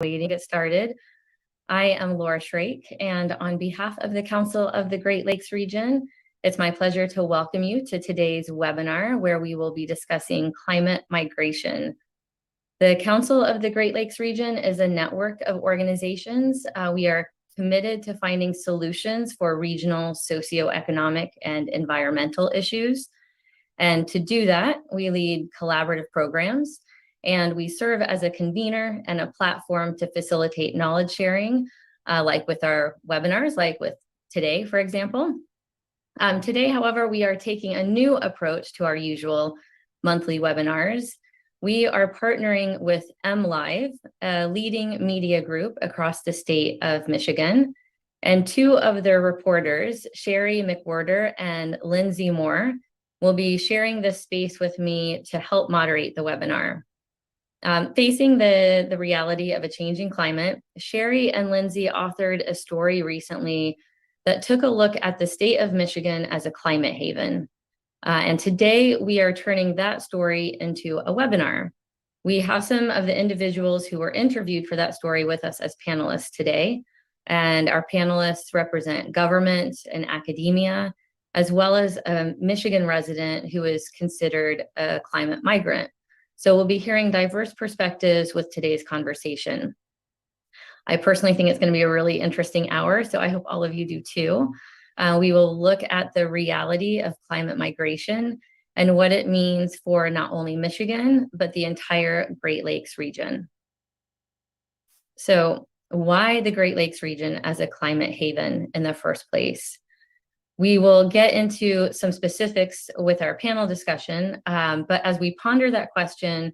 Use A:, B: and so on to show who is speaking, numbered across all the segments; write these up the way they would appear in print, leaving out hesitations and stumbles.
A: waiting to get started. I am Laura Shrake, and on behalf of the Council of the Great Lakes Region, it's my pleasure to welcome you to today's webinar, where we will be discussing climate migration. The Council of the Great Lakes Region is a network of organizations. We are committed to finding solutions for regional, socioeconomic, and environmental issues. And to do that, we lead collaborative programs, and we serve as a convener and a platform to facilitate knowledge sharing, like with our webinars, like with today, for example. Today, however, we are taking a new approach to our usual monthly webinars. We are partnering with MLive, a leading media group across the state of Michigan, and two of their reporters, Sherry McWhorter and Lindsay Moore, will be sharing this space with me to help moderate the webinar. Facing the reality of a changing climate, Sherry and Lindsay authored a story recently that took a look at the state of Michigan as a climate haven. And today we are turning that story into a webinar. We have some of the individuals who were interviewed for that story with us as panelists today. And our panelists represent government and academia, as well as a Michigan resident who is considered a climate migrant. So we'll be hearing diverse perspectives with today's conversation. I personally think it's going to be a really interesting hour, so I hope all of you do too. We will look at the reality of climate migration and what it means for not only Michigan, but the entire Great Lakes region. So why the Great Lakes region as a climate haven in the first place? We will get into some specifics with our panel discussion, but as we ponder that question,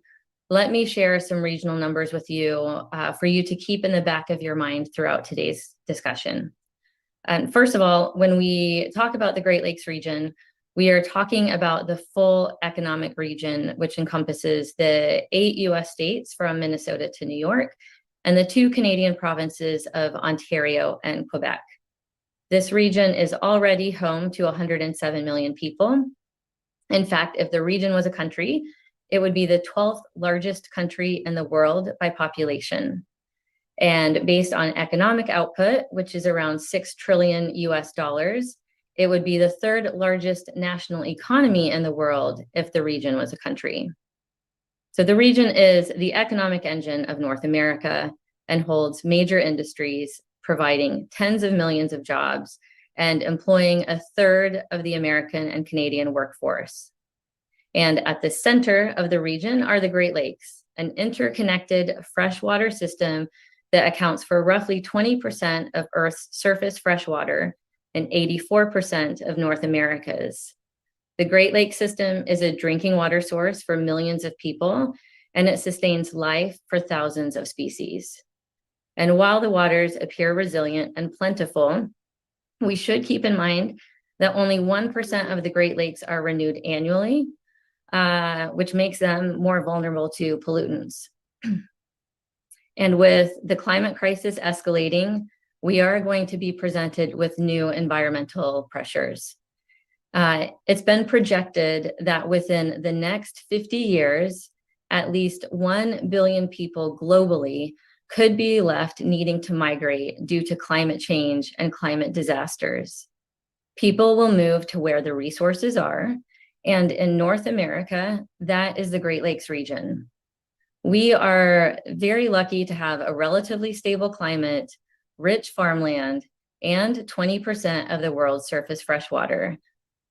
A: let me share some regional numbers with you for you to keep in the back of your mind throughout today's discussion. And first of all, when we talk about the Great Lakes region, we are talking about the full economic region, which encompasses the 8 US states from Minnesota to New York, and the 2 Canadian provinces of Ontario and Quebec. This region is already home to 107 million people. In fact, if the region was a country, it would be the 12th largest country in the world by population. And based on economic output, which is around 6 trillion US dollars, it would be the 3rd largest national economy in the world if the region was a country. So the region is the economic engine of North America and holds major industries, providing tens of millions of jobs and employing a 1/3 of the American and Canadian workforce. And at the center of the region are the Great Lakes, an interconnected freshwater system that accounts for roughly 20% of Earth's surface freshwater and 84% of North America's. The Great Lakes system is a drinking water source for millions of people, and it sustains life for thousands of species. And while the waters appear resilient and plentiful, we should keep in mind that only 1% of the Great Lakes are renewed annually, which makes them more vulnerable to pollutants. And with the climate crisis escalating, we are going to be presented with new environmental pressures. It's been projected that within the next 50 years, at least 1 billion people globally could be left needing to migrate due to climate change and climate disasters. People will move to where the resources are, and in North America, that is the Great Lakes region. We are very lucky to have a relatively stable climate, rich farmland, and 20% of the world's surface freshwater.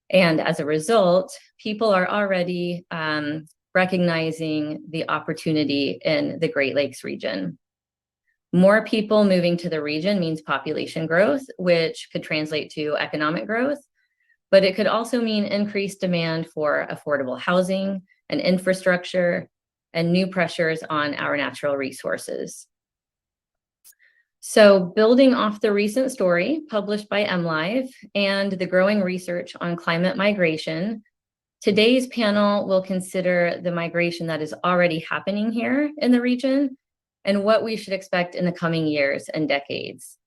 A: And as a result, people are already recognizing the opportunity in the Great Lakes region. More people moving to the region means population growth, which could translate to economic growth, but it could also mean increased demand for affordable housing and infrastructure and new pressures on our natural resources. So building off the recent story published by MLive and the growing research on climate migration, today's panel will consider the migration that is already happening here in the region and what we should expect in the coming years and decades.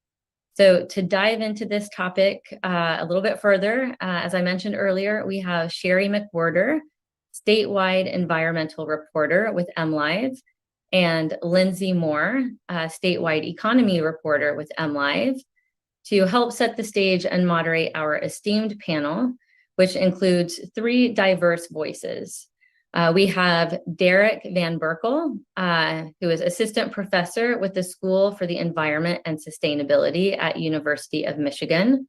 A: So to dive into this topic a little bit further, as I mentioned earlier, we have Sherry McWhorter, statewide environmental reporter with MLive, and Lindsay Moore, a statewide economy reporter with MLive, to help set the stage and moderate our esteemed panel, which includes 3 diverse voices. We have Derek Van Berkel, who is assistant professor with the School for the Environment and Sustainability at University of Michigan.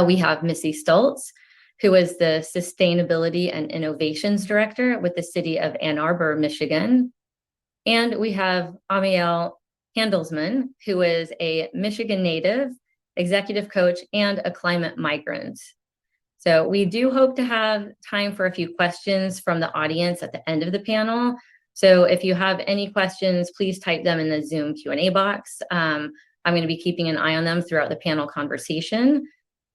A: We have Missy Stultz, who is the Sustainability and Innovations Director with the City of Ann Arbor, Michigan. And we have Amiel Handelsman, who is a Michigan native, executive coach, and a climate migrant. So we do hope to have time for a few questions from the audience at the end of the panel. So if you have any questions, please type them in the Zoom Q&A box. I'm going to be keeping an eye on them throughout the panel conversation.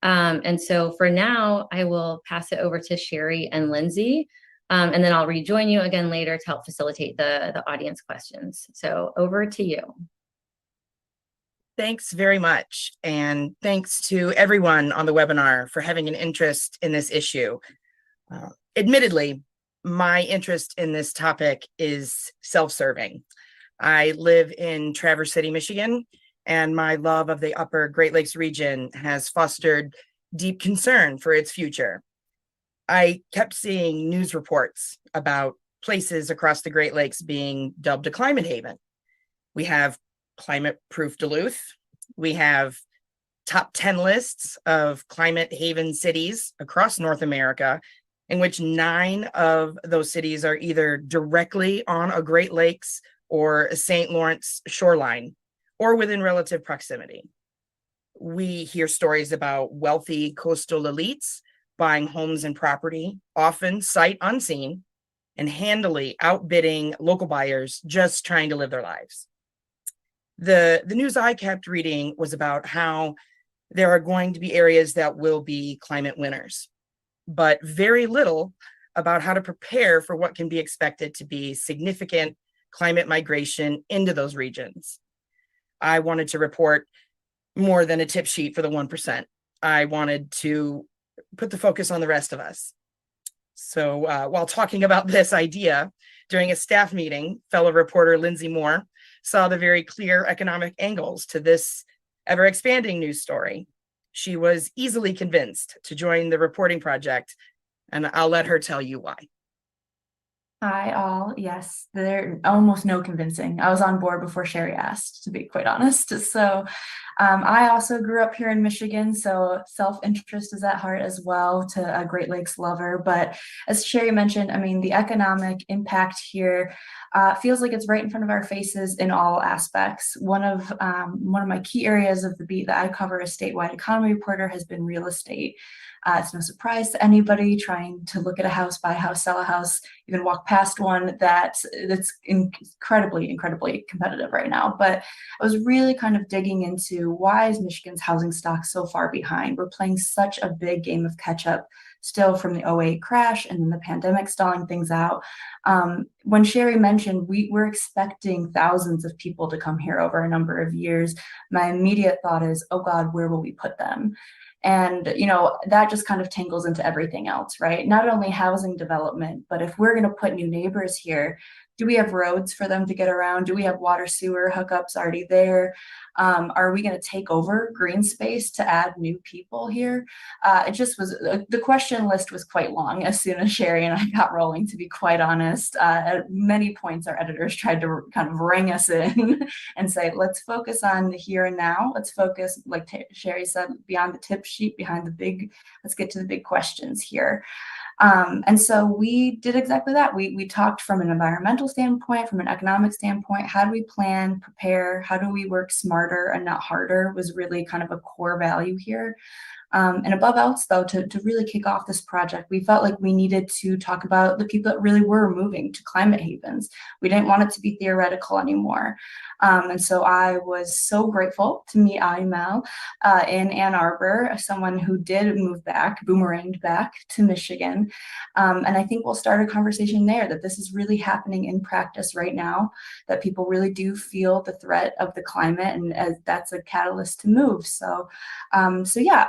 A: And so for now, I will pass it over to Sherry and Lindsay, and then I'll rejoin you again later to help facilitate the audience questions. So over to you.
B: Thanks very much. And thanks to everyone on the webinar for having an interest in this issue. Admittedly, my interest in this topic is self-serving. I live in Traverse City, Michigan, and my love of the upper Great Lakes region has fostered deep concern for its future. I kept seeing news reports about places across the Great Lakes being dubbed a climate haven. We have climate-proof Duluth. We have top 10 lists of climate haven cities across North America, in which 9 of those cities are either directly on a Great Lakes or a St. Lawrence shoreline, or within relative proximity. We hear stories about wealthy coastal elites buying homes and property, often sight unseen, and handily outbidding local buyers just trying to live their lives. The news I kept reading was about how there are going to be areas that will be climate winners, but very little about how to prepare for what can be expected to be significant climate migration into those regions. I wanted to report more than a tip sheet for the 1%. I wanted to put the focus on the rest of us. So while talking about this idea during a staff meeting, fellow reporter Lindsay Moore saw the very clear economic angles to this ever-expanding news story. She was easily convinced to join the reporting project, and I'll let her tell you why.
C: Hi all. Yes, there almost no convincing. I was on board before Sherry asked, to be quite honest. So I also grew up here in Michigan, so self-interest is at heart as well, to a Great Lakes lover. But as Sherry mentioned, I mean, the economic impact here feels like it's right in front of our faces in all aspects. One of my key areas of the beat that I cover as statewide economy reporter has been real estate. It's no surprise to anybody trying to look at a house, buy a house, sell a house, even walk past one that's incredibly competitive right now. But I was really kind of digging into why is Michigan's housing stock so far behind? We're playing such a big game of catch up still from the '08 crash and then the pandemic stalling things out. When Sherry mentioned we're expecting thousands of people to come here over a number of years, my immediate thought is, oh God, where will we put them? And, you know, that just kind of tangles into everything else, right? Not only housing development, but if we're going to put new neighbors here, do we have roads for them to get around? Do we have water sewer hookups already there? Are we going to take over green space to add new people here? It just was, the question list was quite long as soon as Sherry and I got rolling, to be quite honest. At many points, our editors tried to kind of ring us in and say, let's focus on the here and now. Let's focus, like Sherry said, beyond the tip sheet, let's get to the big questions here. And so we did exactly that. We talked from an environmental standpoint, from an economic standpoint. How do we plan, prepare? How do we work smarter and not harder was really kind of a core value here. And above else, though, to really kick off this project, we felt like we needed to talk about the people that really were moving to climate havens. We didn't want it to be theoretical anymore. And so I was so grateful to meet Amiel in Ann Arbor, someone who did move back, boomeranged back to Michigan. And I think we'll start a conversation there, that this is really happening in practice right now, that people really do feel the threat of the climate, and as that's a catalyst to move. So yeah.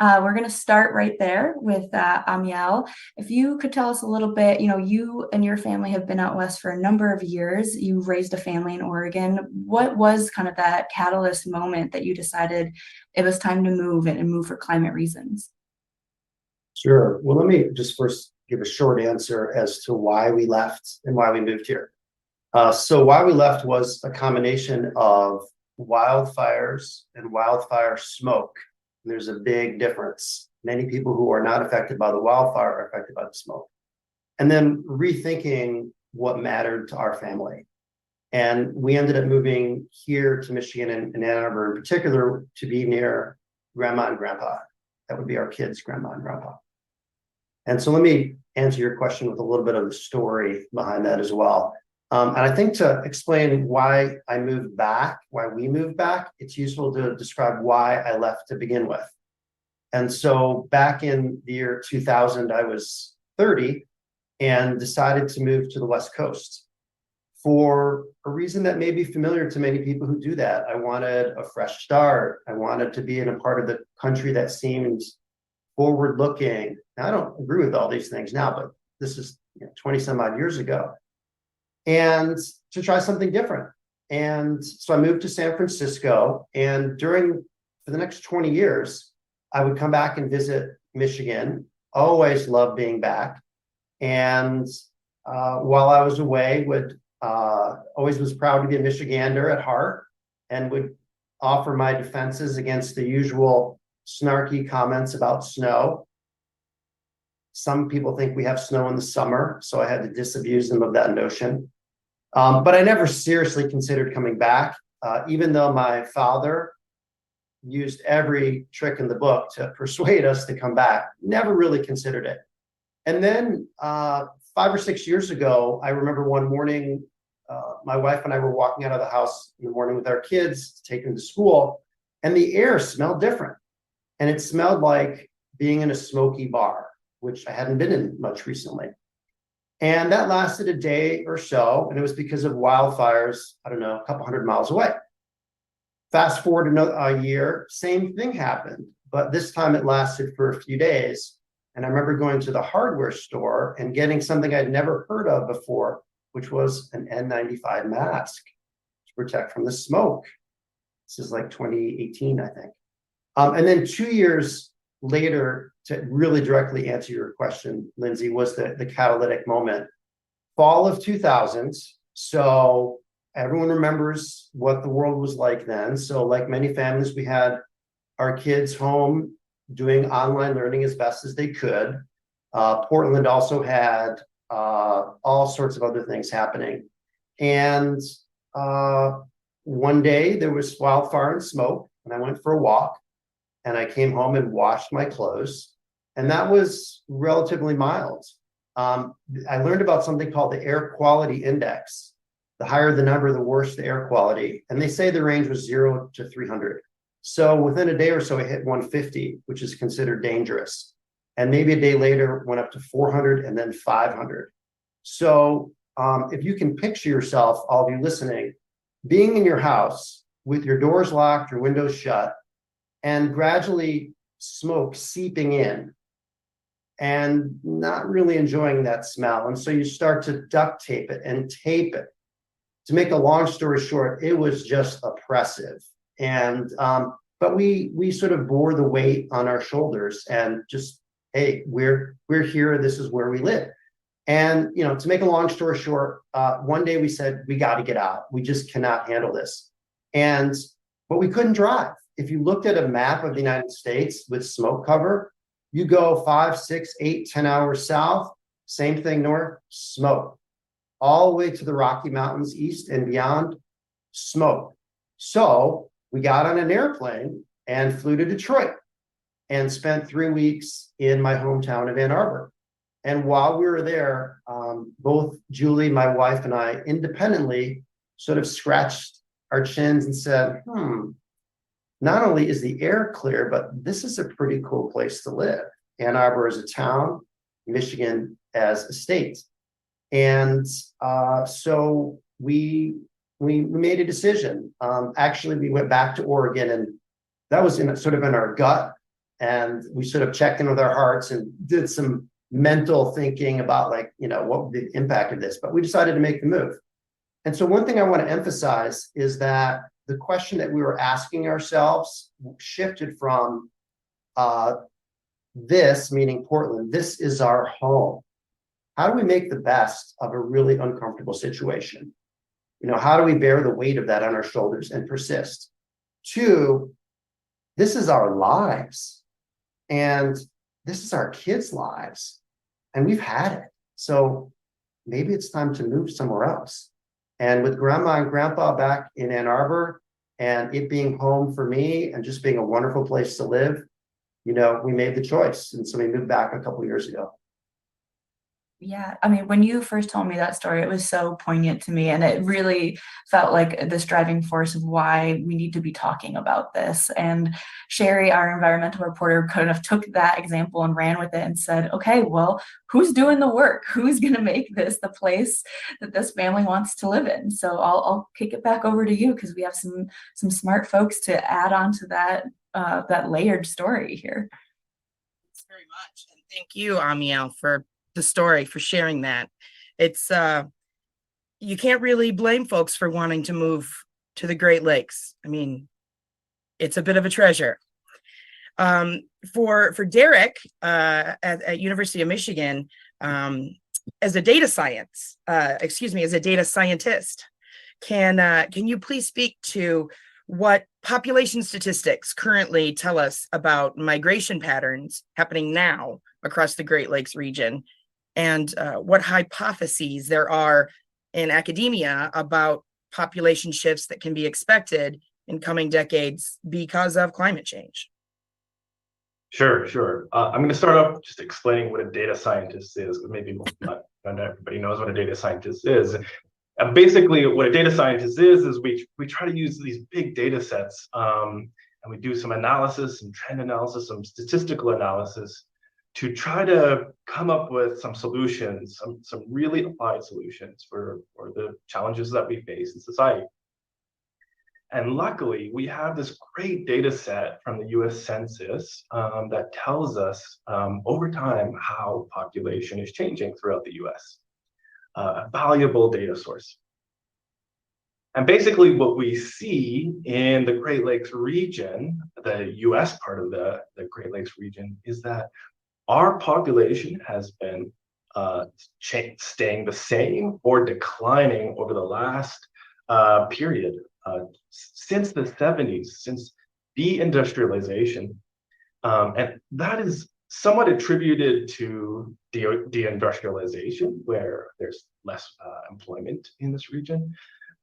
C: We're going to start right there with Amiel. If you could tell us a little bit, you and your family have been out west for a number of years. You've raised a family in Oregon. What was kind of that catalyst moment that you decided it was time to move and move for climate reasons?
D: Sure. Well, let me just first give a short answer as to why we left and why we moved here. So why we left was a combination of wildfires and wildfire smoke. And there's a big difference. Many people who are not affected by the wildfire are affected by the smoke. And then rethinking what mattered to our family. And we ended up moving here to Michigan and Ann Arbor in particular to be near grandma and grandpa. That would be our kids' grandma and grandpa. And so let me answer your question with a little bit of the story behind that as well. And I think to explain why I moved back, why we moved back, it's useful to describe why I left to begin with. And so back in the year 2000, I was 30 and decided to move to the West Coast for a reason that may be familiar to many people who do that. I wanted a fresh start. I wanted to be in a part of the country that seemed forward-looking. Now, I don't agree with all these things now, but this is 20 some odd years ago. And to try something different. And so I moved to San Francisco, and for the next 20 years, I would come back and visit Michigan. Always loved being back. And while I was away, always was proud to be a Michigander at heart, and would offer my defenses against the usual snarky comments about snow. Some people think we have snow in the summer, so I had to disabuse them of that notion. But I never seriously considered coming back, even though my father used every trick in the book to persuade us to come back. Never really considered it. And then 5 or 6 years ago, I remember one morning, my wife and I were walking out of the house in the morning with our kids to take them to school, and the air smelled different. And it smelled like being in a smoky bar, which I hadn't been in much recently. And that lasted a day or so, and it was because of wildfires, I don't know, a couple hundred miles away. Fast forward a year, same thing happened, but this time it lasted for a few days. And I remember going to the hardware store and getting something I'd never heard of before, which was an N95 mask to protect from the smoke. This is like 2018, I think. And then 2 years later, to really directly answer your question, Lindsay, was the catalytic moment. Fall of 2000. So everyone remembers what the world was like then. So like many families, we had our kids home doing online learning as best as they could. Portland also had all sorts of other things happening. And one day there was wildfire and smoke, and I went for a walk, and I came home and washed my clothes. And that was relatively mild. I learned about something called the air quality index. The higher the number, the worse the air quality. And they say the range was 0 to 300. So within a day or so, it hit 150, which is considered dangerous. And maybe a day later, went up to 400 and then 500. So if you can picture yourself, all of you listening, being in your house with your doors locked, your windows shut, and gradually smoke seeping in, and not really enjoying that smell. And so you start to duct tape it and tape it. To make a long story short, it was just oppressive. And but we sort of bore the weight on our shoulders and just, hey, we're here, this is where we live. And to make a long story short, one day we said, we got to get out. We just cannot handle this. But we couldn't drive. If you looked at a map of the United States with smoke cover, you go 5, 6, 8, 10 hours south, same thing north, smoke. All the way to the Rocky Mountains east and beyond, smoke. So we got on an airplane and flew to Detroit and spent 3 weeks in my hometown of Ann Arbor. And while we were there, both Julie, my wife, and I independently sort of scratched our chins and said, not only is the air clear, but this is a pretty cool place to live. Ann Arbor as a town, Michigan as a state. And so we made a decision. Actually, we went back to Oregon, and that was in our gut. And we sort of checked in with our hearts and did some mental thinking about like, what would be the impact of this, but we decided to make the move. And so one thing I want to emphasize is that the question that we were asking ourselves shifted from this, meaning Portland, this is our home. How do we make the best of a really uncomfortable situation? How do we bear the weight of that on our shoulders and persist? Two, this is our lives. And this is our kids' lives. And we've had it. So maybe it's time to move somewhere else. And with grandma and grandpa back in Ann Arbor and it being home for me and just being a wonderful place to live, we made the choice. And so we moved back a couple of years ago.
C: Yeah, I mean, when you first told me that story, it was so poignant to me, and it really felt like this driving force of why we need to be talking about this. And Sherry, our environmental reporter, kind of took that example and ran with it and said, okay, well, who's doing the work? Who's going to make this the place that this family wants to live in? So I'll kick it back over to you because we have some smart folks to add on to that layered story here.
B: Thanks very much. And thank you, Amiel, for the story, for sharing that. It's you can't really blame folks for wanting to move to the Great Lakes. I mean, it's a bit of a treasure. For Derek at University of Michigan, as a data scientist, can you please speak to what population statistics currently tell us about migration patterns happening now across the Great Lakes region, and what hypotheses there are in academia about population shifts that can be expected in coming decades because of climate change?
E: Sure. I'm going to start off just explaining what a data scientist is, because maybe not everybody knows what a data scientist is. And basically, what a data scientist is we try to use these big data sets, and we do some analysis, some trend analysis, some statistical analysis, to try to come up with some solutions, some really applied solutions for the challenges that we face in society. And luckily, we have this great data set from the US Census that tells us over time how population is changing throughout the US. A valuable data source. And basically what we see in the Great Lakes region, the US part of the Great Lakes region, is that our population has been staying the same or declining over the last period, since the 70s, since deindustrialization. And that is somewhat attributed to deindustrialization, where there's less employment in this region.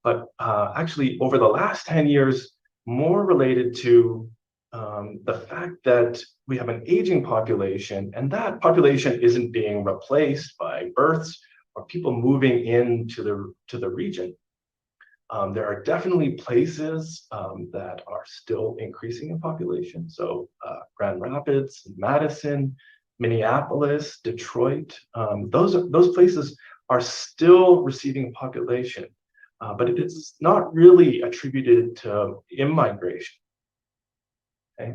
E: But actually, over the last 10 years, more related to the fact that we have an aging population, and that population isn't being replaced by births or people moving into the region. There are definitely places that are still increasing in population. So Grand Rapids, Madison, Minneapolis, Detroit, those places are still receiving population, but it is not really attributed to immigration. Okay.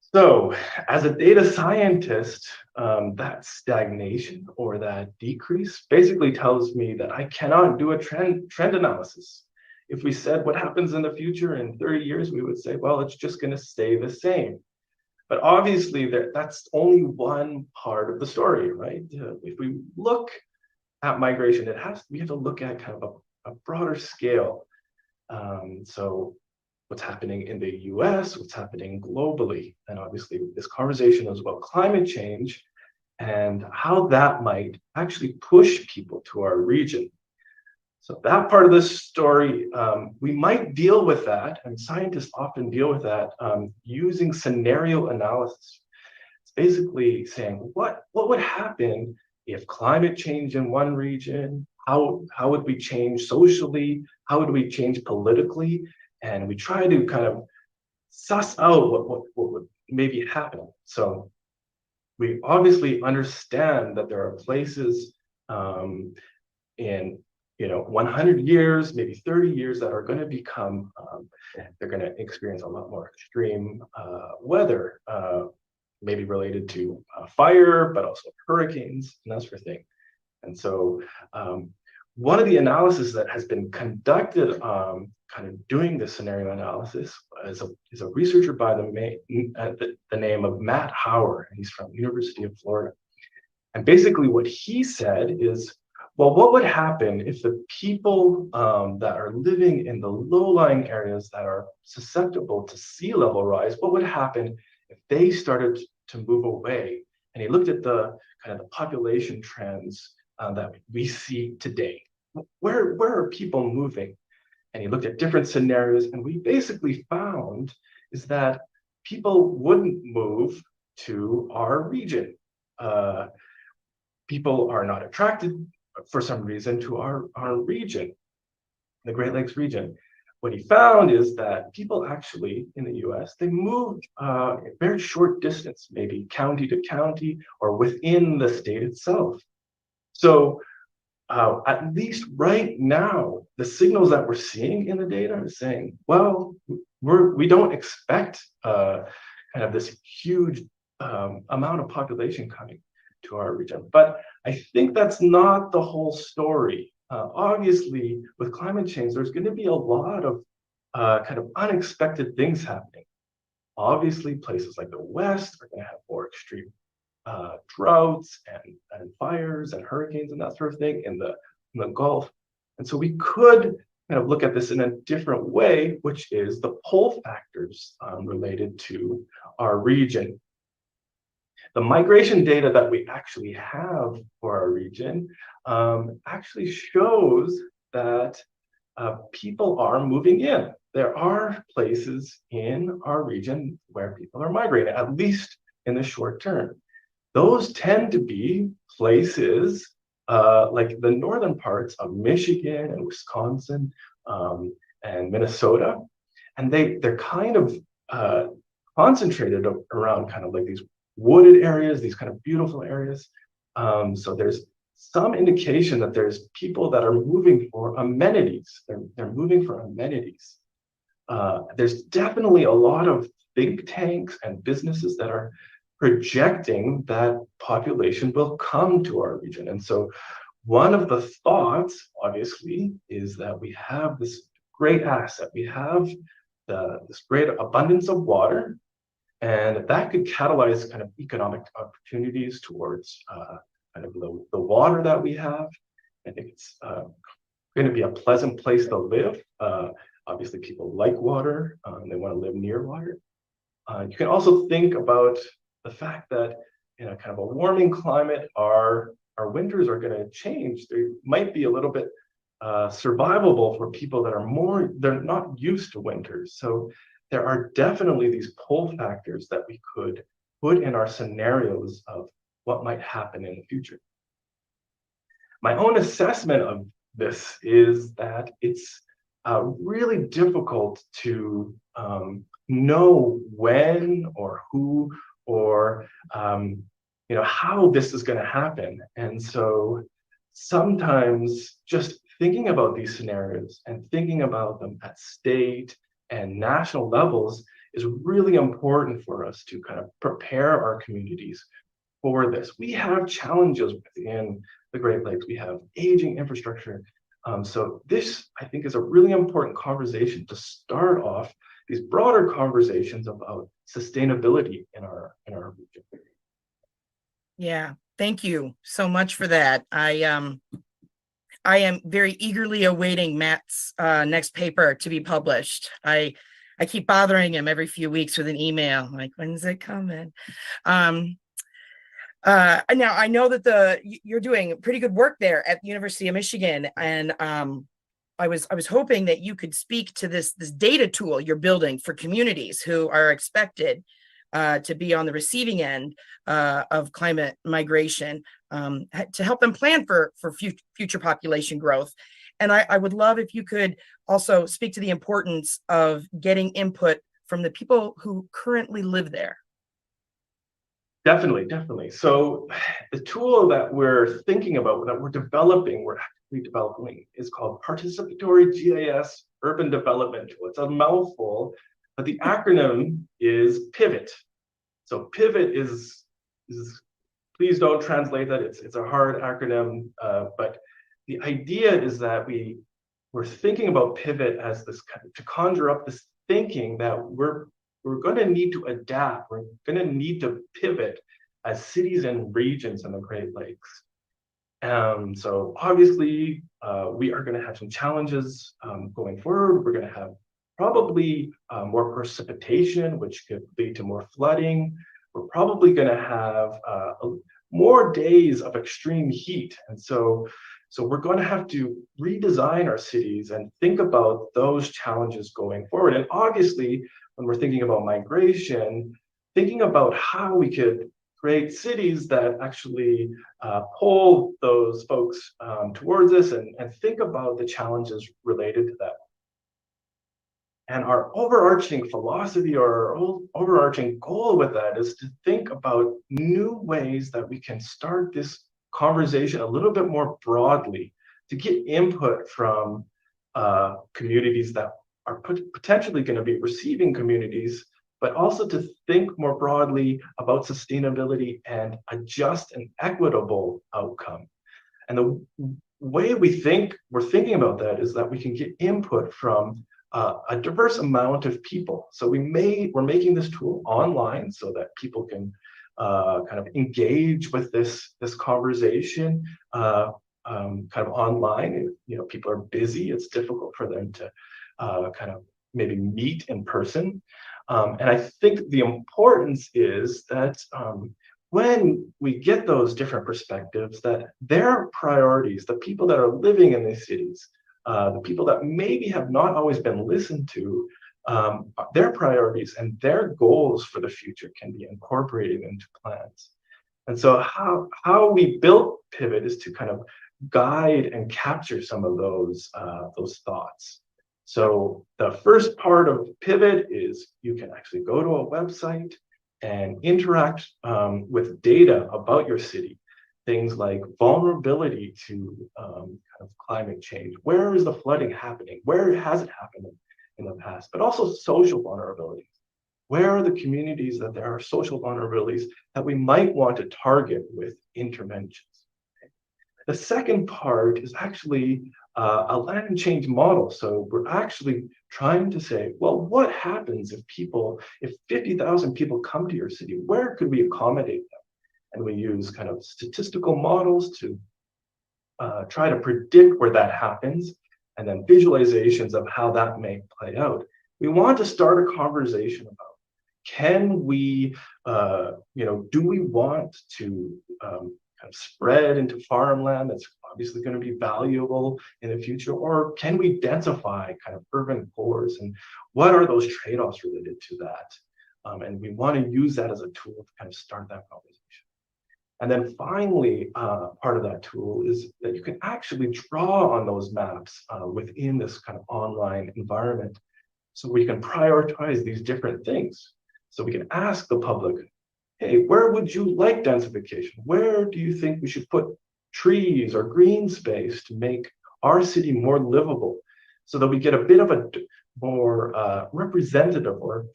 E: So as a data scientist, that stagnation or that decrease basically tells me that I cannot do a trend analysis. If we said what happens in the future in 30 years, we would say, well, it's just going to stay the same. But obviously, that's only one part of the story, right? If we look at migration, we have to look at kind of a broader scale. So what's happening in the US, what's happening globally. And obviously this conversation is about climate change and how that might actually push people to our region. So that part of the story, we might deal with that, and scientists often deal with that using scenario analysis. It's basically saying, what would happen if climate change in one region? How would we change socially? How would we change politically? And we try to kind of suss out what would maybe happen. So we obviously understand that there are places in 100 years, maybe 30 years, that are going to become They're going to experience a lot more extreme weather, maybe related to fire, but also hurricanes and that sort of thing. And so one of the analysis that has been conducted kind of doing this scenario analysis is a researcher by the name of Matt Hauer, and he's from the University of Florida. And basically what he said is, well, what would happen if the people that are living in the low-lying areas that are susceptible to sea level rise, what would happen if they started to move away? And he looked at the kind of the population trends that we see today. Where are people moving? And he looked at different scenarios, and we basically found is that people wouldn't move to our region. People are not attracted for some reason to our region, the Great Lakes region. What he found is that people actually in the US, they move a very short distance, maybe county to county or within the state itself. So at least right now, the signals that we're seeing in the data are saying, well, we don't expect kind of this huge amount of population coming to our region. But I think that's not the whole story. Obviously, with climate change, there's going to be a lot of kind of unexpected things happening. Obviously, places like the West are going to have more extreme droughts and fires and hurricanes and that sort of thing in the Gulf. And so we could kind of look at this in a different way, which is the pull factors related to our region. The migration data that we actually have for our region actually shows that people are moving in. There are places in our region where people are migrating, at least in the short term. Those tend to be places like the northern parts of Michigan and Wisconsin and Minnesota. And they're kind of concentrated around kind of like these wooded areas, these kind of beautiful areas. So there's some indication that there's people that are moving for amenities. They're moving for amenities. There's definitely a lot of think tanks and businesses that are projecting that population will come to our region. And so one of the thoughts, obviously, is that we have this great asset. We have this great abundance of water, and that could catalyze kind of economic opportunities towards kind of the water that we have. I think it's going to be a pleasant place to live. Obviously, people like water. They want to live near water. You can also think about the fact that in a kind of a warming climate, our winters are going to change. They might be a little bit survivable for people that are they're not used to winters. So there are definitely these pull factors that we could put in our scenarios of what might happen in the future. My own assessment of this is that it's really difficult to know when or who or how this is going to happen. And so sometimes just thinking about these scenarios and thinking about them at state and national levels is really important for us to kind of prepare our communities for this. We have challenges within the Great Lakes. We have aging infrastructure. So this, I think, is a really important conversation to start off these broader conversations about sustainability in our region.
B: Yeah, thank you so much for that. I am very eagerly awaiting Matt's next paper to be published. I keep bothering him every few weeks with an email, like, when's it coming? Now I know that you're doing pretty good work there at the University of Michigan, and I was hoping that you could speak to this data tool you're building for communities who are expected to be on the receiving end of climate migration, to help them plan for future population growth. And I would love if you could also speak to the importance of getting input from the people who currently live there.
E: Definitely. So the tool that we're thinking about, that we're developing, we're redeveloping is called Participatory GIS Urban Development Tool. It's a mouthful, but the acronym is PIVOT. So PIVOT is please don't translate that. It's a hard acronym, but the idea is that we're thinking about pivot as this to conjure up this thinking that we're going to need to adapt. We're going to need to pivot as cities and regions in the Great Lakes. So obviously, we are going to have some challenges going forward. We're going to have probably more precipitation, which could lead to more flooding. We're probably going to have more days of extreme heat. And so we're going to have to redesign our cities and think about those challenges going forward. And obviously, when we're thinking about migration, thinking about how we could create cities that actually pull those folks towards us and think about the challenges related to that. And our overarching philosophy or our overarching goal with that is to think about new ways that we can start this conversation a little bit more broadly, to get input from communities that are potentially going to be receiving communities, but also to think more broadly about sustainability and a just and equitable outcome. And the way we're thinking about that is that we can get input from a diverse amount of people. So we're making this tool online so that people can kind of engage with this conversation kind of online. You know, people are busy. It's difficult for them to kind of maybe meet in person. And I think the importance is that when we get those different perspectives, that their priorities, the people that are living in these cities, the people that maybe have not always been listened to, their priorities and their goals for the future can be incorporated into plans. And so how we built Pivot is to kind of guide and capture some of those thoughts. So the first part of Pivot is you can actually go to a website and interact with data about your city. Things like vulnerability to kind of climate change. Where is the flooding happening? Where has it happened in the past? But also social vulnerabilities. Where are the communities that there are social vulnerabilities that we might want to target with interventions? The second part is actually a land change model. So we're actually trying to say, well, what happens if 50,000 people come to your city? Where could we accommodate them? And we use kind of statistical models to try to predict where that happens, and then visualizations of how that may play out. We want to start a conversation about, can we, do we want to kind of spread into farmland that's obviously going to be valuable in the future, or can we densify kind of urban cores, and what are those trade-offs related to that? And we want to use that as a tool to kind of start that conversation. And then finally, part of that tool is that you can actually draw on those maps within this kind of online environment. So we can prioritize these different things. So we can ask the public, hey, where would you like densification? Where do you think we should put trees or green space to make our city more livable? So that we get a bit of a more representative or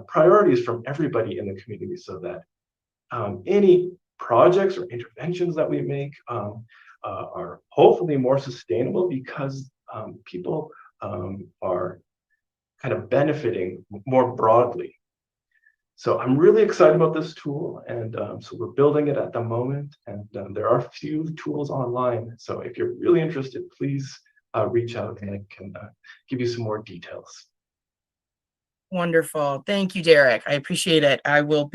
E: priorities from everybody in the community, so that any projects or interventions that we make are hopefully more sustainable, because people are kind of benefiting more broadly. So I'm really excited about this tool, and so we're building it at the moment, and there are a few tools online. So if you're really interested, please reach out and I can give you some more details.
B: Wonderful. Thank you, Derek. I appreciate it. I'll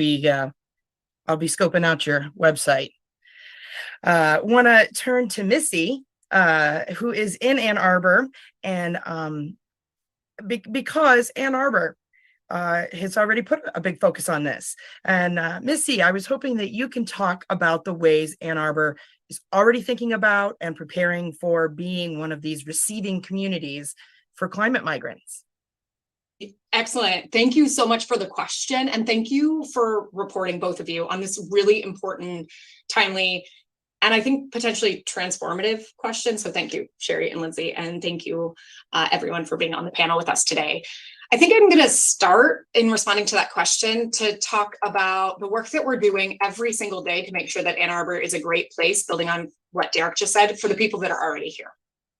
B: be scoping out your website. Want to turn to Missy, who is in Ann Arbor, and because Ann Arbor has already put a big focus on this. And Missy, I was hoping that you can talk about the ways Ann Arbor is already thinking about and preparing for being one of these receiving communities for climate migrants.
F: Excellent. Thank you so much for the question. And thank you for reporting, both of you, on this really important, timely and I think potentially transformative question. So thank you, Sherry and Lindsay, and thank you everyone for being on the panel with us today. I think I'm going to start in responding to that question to talk about the work that we're doing every single day to make sure that Ann Arbor is a great place, building on what Derek just said, for the people that are already here.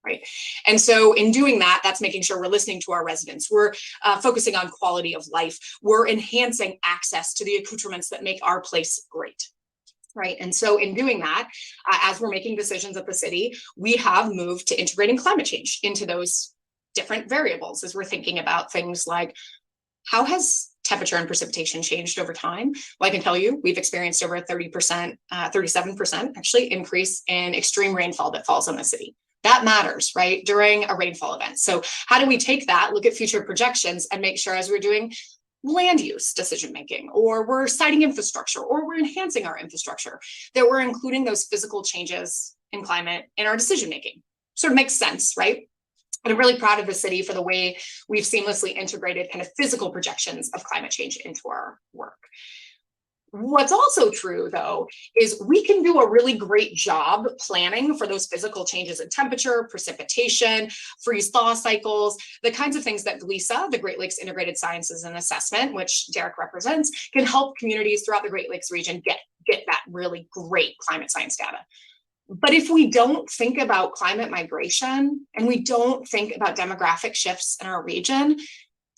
F: Right. And so in doing that, that's making sure we're listening to our residents. We're focusing on quality of life. We're enhancing access to the accoutrements that make our place great. Right. And so in doing that, as we're making decisions at the city, we have moved to integrating climate change into those different variables as we're thinking about things like, how has temperature and precipitation changed over time? Well, I can tell you, we've experienced over a 30%, 37% actually increase in extreme rainfall that falls on the city. That matters, right, during a rainfall event. So how do we take that, look at future projections, and make sure as we're doing land use decision making, or we're siting infrastructure, or we're enhancing our infrastructure, that we're including those physical changes in climate in our decision making? Sort of makes sense, right? And I'm really proud of the city for the way we've seamlessly integrated kind of physical projections of climate change into our work. What's also true, though, is we can do a really great job planning for those physical changes in temperature, precipitation, freeze-thaw cycles, the kinds of things that GLISA, the Great Lakes Integrated Sciences and Assessment, which Derek represents, can help communities throughout the Great Lakes region get that really great climate science data. But if we don't think about climate migration and we don't think about demographic shifts in our region,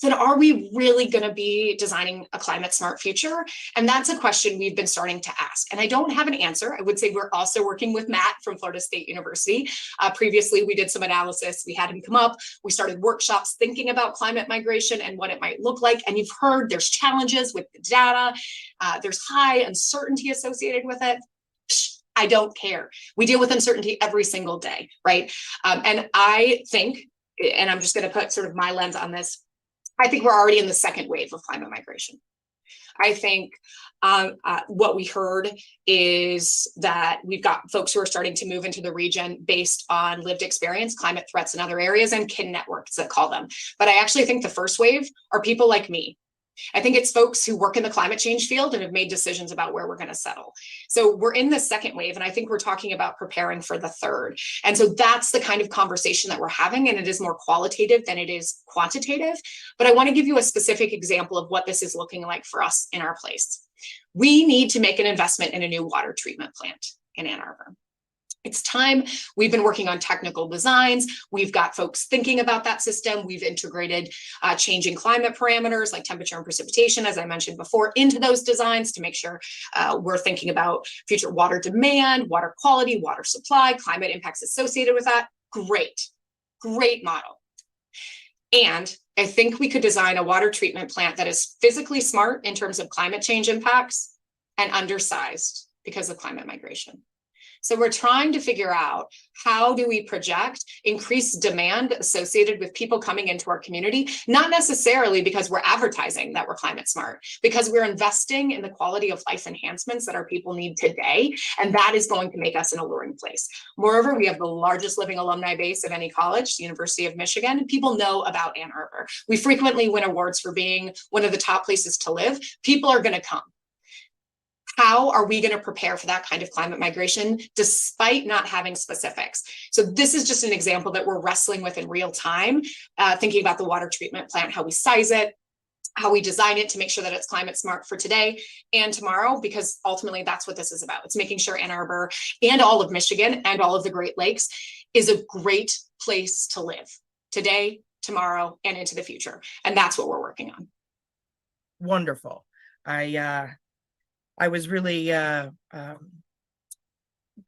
F: then are we really going to be designing a climate smart future? And that's a question we've been starting to ask. And I don't have an answer. I would say we're also working with Matt from Florida State University. Previously, we did some analysis. We had him come up. We started workshops thinking about climate migration and what it might look like. And you've heard there's challenges with the data. There's high uncertainty associated with it. I don't care. We deal with uncertainty every single day, right? And I think, and I'm just going to put sort of my lens on this, I think we're already in the second wave of climate migration. I think what we heard is that we've got folks who are starting to move into the region based on lived experience, climate threats in other areas, and kin networks that call them. But I actually think the first wave are people like me. I think it's folks who work in the climate change field and have made decisions about where we're going to settle. So we're in the second wave, and I think we're talking about preparing for the third. And so that's the kind of conversation that we're having, and it is more qualitative than it is quantitative. But I want to give you a specific example of what this is looking like for us in our place. We need to make an investment in a new water treatment plant in Ann Arbor. It's time. We've been working on technical designs. We've got folks thinking about that system. We've integrated changing climate parameters like temperature and precipitation, as I mentioned before, into those designs to make sure we're thinking about future water demand, water quality, water supply, climate impacts associated with that. Great, great model. And I think we could design a water treatment plant that is physically smart in terms of climate change impacts and undersized because of climate migration. So we're trying to figure out, how do we project increased demand associated with people coming into our community, not necessarily because we're advertising that we're climate smart, because we're investing in the quality of life enhancements that our people need today, and that is going to make us an alluring place. Moreover, we have the largest living alumni base of any college, the University of Michigan, and people know about Ann Arbor. We frequently win awards for being one of the top places to live. People are going to come. How are we going to prepare for that kind of climate migration despite not having specifics? So this is just an example that we're wrestling with in real time, thinking about the water treatment plant, how we size it, how we design it to make sure that it's climate smart for today and tomorrow, because ultimately that's what this is about. It's making sure Ann Arbor and all of Michigan and all of the Great Lakes is a great place to live today, tomorrow, and into the future. And that's what we're working on.
B: Wonderful. I was really kind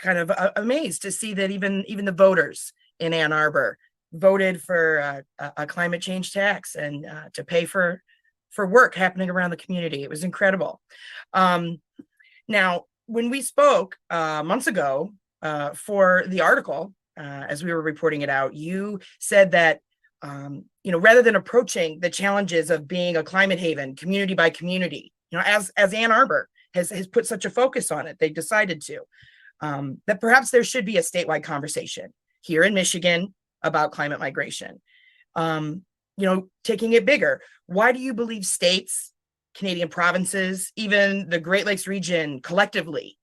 B: of amazed to see that even the voters in Ann Arbor voted for a climate change tax and to pay for work happening around the community. It was incredible. Now, when we spoke months ago for the article, as we were reporting it out, you said that rather than approaching the challenges of being a climate haven, community by community, as Ann Arbor has put such a focus on it, they decided to, that perhaps there should be a statewide conversation here in Michigan about climate migration. Taking it bigger. Why do you believe states, Canadian provinces, even the Great Lakes region collectively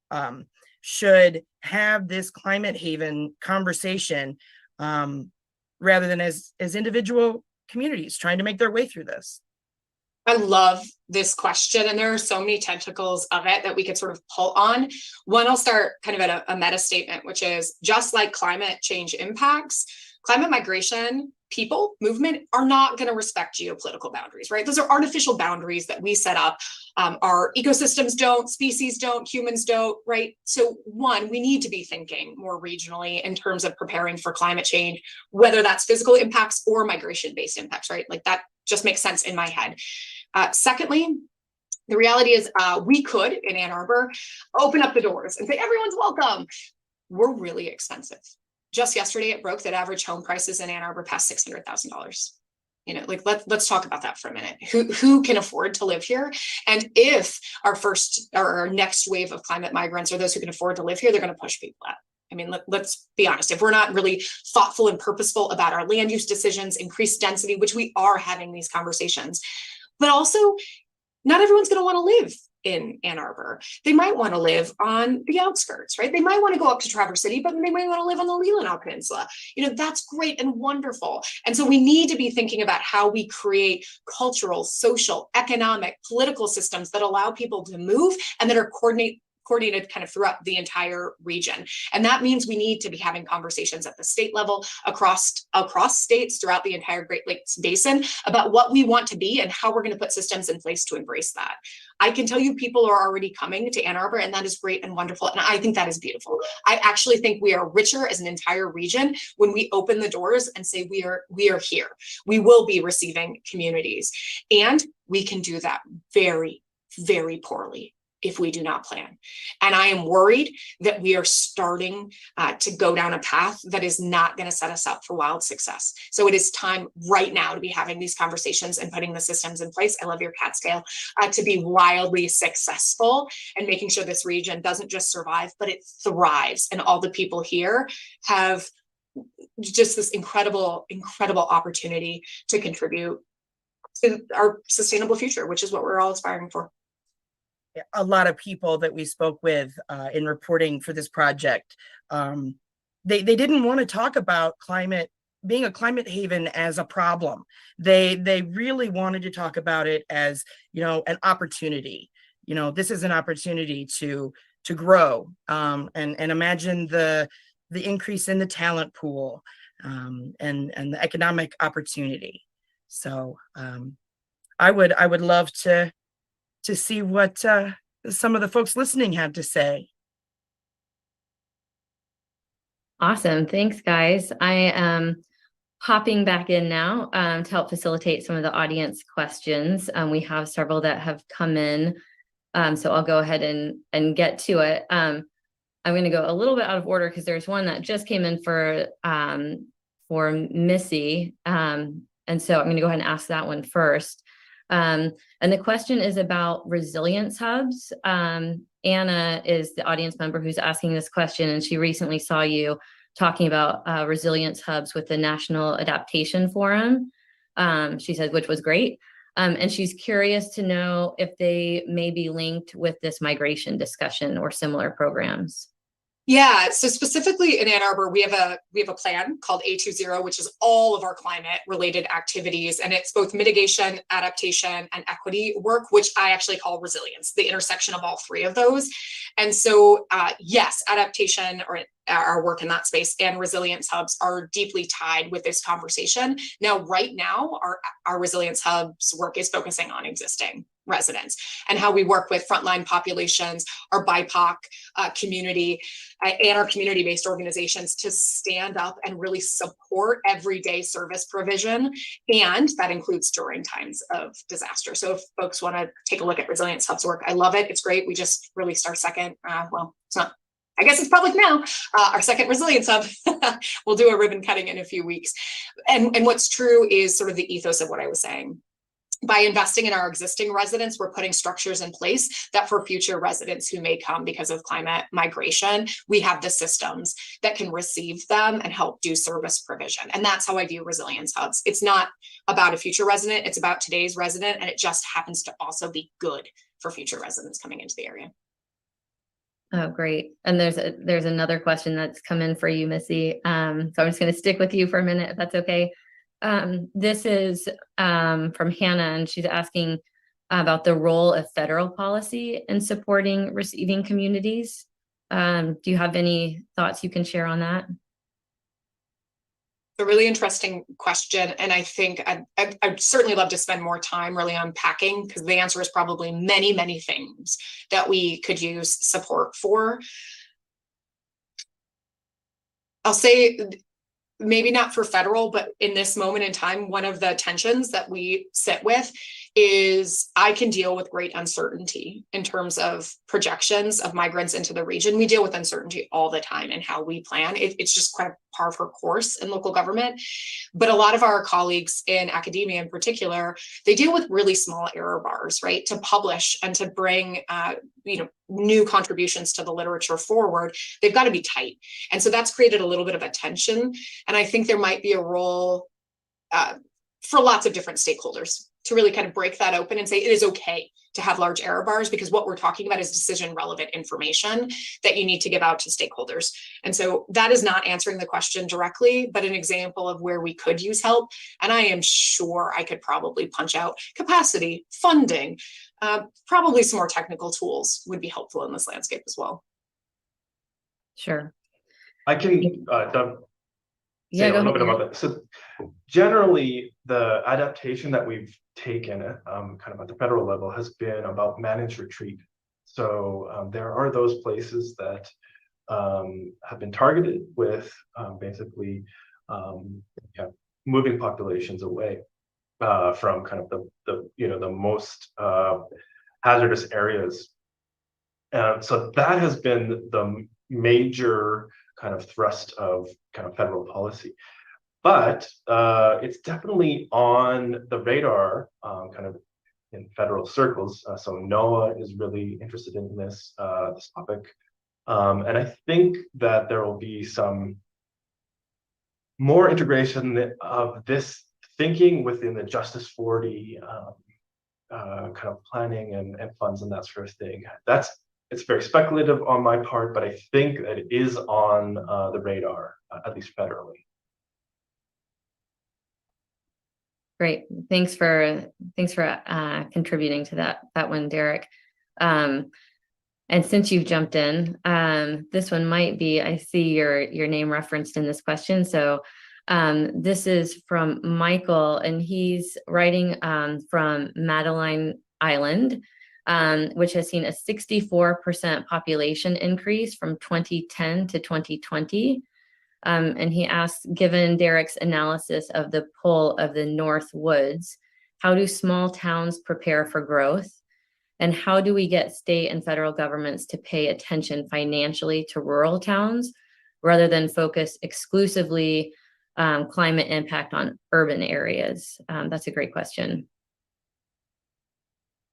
B: should have this climate haven conversation rather than as individual communities trying to make their way through this?
F: I love this question, and there are so many tentacles of it that we could sort of pull on. One, I'll start kind of at a meta statement, which is just like climate change impacts, climate migration, people, movement are not going to respect geopolitical boundaries, right? Those are artificial boundaries that we set up. Our ecosystems don't, species don't, humans don't, right? So one, we need to be thinking more regionally in terms of preparing for climate change, whether that's physical impacts or migration-based impacts, right? Like that just makes sense in my head. Secondly, the reality is we could, in Ann Arbor, open up the doors and say, everyone's welcome. We're really expensive. Just yesterday, it broke that average home prices in Ann Arbor past $600,000. You know, like let's talk about that for a minute. Who can afford to live here? And if our first or our next wave of climate migrants are those who can afford to live here, they're going to push people out. I mean, let's be honest. If we're not really thoughtful and purposeful about our land use decisions, increased density, which we are having these conversations, but also not everyone's going to want to live in Ann Arbor. They might want to live on the outskirts, right? They might want to go up to Traverse City, but they might want to live on the Leelanau Peninsula. You know, that's great and wonderful. And so we need to be thinking about how we create cultural, social, economic, political systems that allow people to move and that are coordinated kind of throughout the entire region. And that means we need to be having conversations at the state level, across states throughout the entire Great Lakes Basin about what we want to be and how we're going to put systems in place to embrace that. I can tell you people are already coming to Ann Arbor, and that is great and wonderful. And I think that is beautiful. I actually think we are richer as an entire region when we open the doors and say we are here. We will be receiving communities. And we can do that very, very poorly if we do not plan. And I am worried that we are starting to go down a path that is not going to set us up for wild success. So it is time right now to be having these conversations and putting the systems in place. I love your cat's tail, to be wildly successful and making sure this region doesn't just survive, but it thrives. And all the people here have just this incredible, incredible opportunity to contribute to our sustainable future, which is what we're all aspiring for.
B: A lot of people that we spoke with in reporting for this project, they didn't want to talk about being a climate haven as a problem. They really wanted to talk about it as, you know, an opportunity. You know, this is an opportunity to grow and imagine the increase in the talent pool and the economic opportunity. So I would love to see what some of the folks listening had to say.
A: Awesome. Thanks, guys. I am hopping back in now to help facilitate some of the audience questions. We have several that have come in, so I'll go ahead and get to it. I'm going to go a little bit out of order because there's one that just came in for Missy, and so I'm going to go ahead and ask that one first. And the question is about resilience hubs. Anna is the audience member who's asking this question, and she recently saw you talking about resilience hubs with the National Adaptation Forum. She said, which was great. And she's curious to know if they may be linked with this migration discussion or similar programs.
F: Yeah, so specifically in Ann Arbor, we have a plan called A20, which is all of our climate related activities. And it's both mitigation, adaptation, and equity work, which I actually call resilience, the intersection of all three of those. And so, yes, adaptation or our work in that space and resilience hubs are deeply tied with this conversation. Now, right now, our resilience hubs work is focusing on existing residents and how we work with frontline populations, our BIPOC community, and our community-based organizations to stand up and really support everyday service provision. And that includes during times of disaster. So if folks want to take a look at Resilience Hub's work, I love it. It's great. We just released our second, well, it's not, I guess it's public now, our second Resilience Hub. We'll do a ribbon cutting in a few weeks. And what's true is sort of the ethos of what I was saying. By investing in our existing residents, we're putting structures in place that for future residents who may come because of climate migration, we have the systems that can receive them and help do service provision. And that's how I view resilience hubs. It's not about a future resident, it's about today's resident, and it just happens to also be good for future residents coming into the area.
A: Oh, great. And there's another question that's come in for you, Missy. So I'm just going to stick with you for a minute, if that's okay. This is from Hannah, and she's asking about the role of federal policy in supporting receiving communities. Do you have any thoughts you can share on that?
F: A really interesting question. And I think I'd certainly love to spend more time really unpacking, because the answer is probably many, many things that we could use support for. I'll say maybe not for federal, but in this moment in time, one of the tensions that we sit with is I can deal with great uncertainty in terms of projections of migrants into the region. We deal with uncertainty all the time in how we plan. It's just quite a par for course in local government. But a lot of our colleagues in academia in particular, they deal with really small error bars, right? To publish and to bring new contributions to the literature forward, they've got to be tight. And so that's created a little bit of a tension. And I think there might be a role for lots of different stakeholders to really kind of break that open and say it is okay to have large error bars, because what we're talking about is decision relevant information that you need to give out to stakeholders. And so that is not answering the question directly, but an example of where we could use help. And I am sure I could probably punch out capacity, funding, probably some more technical tools would be helpful in this landscape as well.
A: Sure.
E: I can say a little bit about that. So generally, the adaptation that we've taken kind of at the federal level has been about managed retreat. So there are those places that have been targeted with basically moving populations away from kind of the most hazardous areas. So that has been the major kind of thrust of kind of federal policy. But it's definitely on the radar kind of in federal circles. So NOAA is really interested in this topic. And I think that there will be some more integration of this thinking within the Justice 40 kind of planning and funds and that sort of thing. It's very speculative on my part, but I think that it is on the radar, at least federally.
A: Great. Thanks for contributing to that one, Derek. And since you've jumped in, this one might be, I see your name referenced in this question. So this is from Michael, and he's writing from Madeline Island, which has seen a 64% population increase from 2010 to 2020. And he asks, given Derek's analysis of the pull of the North Woods, how do small towns prepare for growth? And how do we get state and federal governments to pay attention financially to rural towns rather than focus exclusively climate impact on urban areas? That's a great question.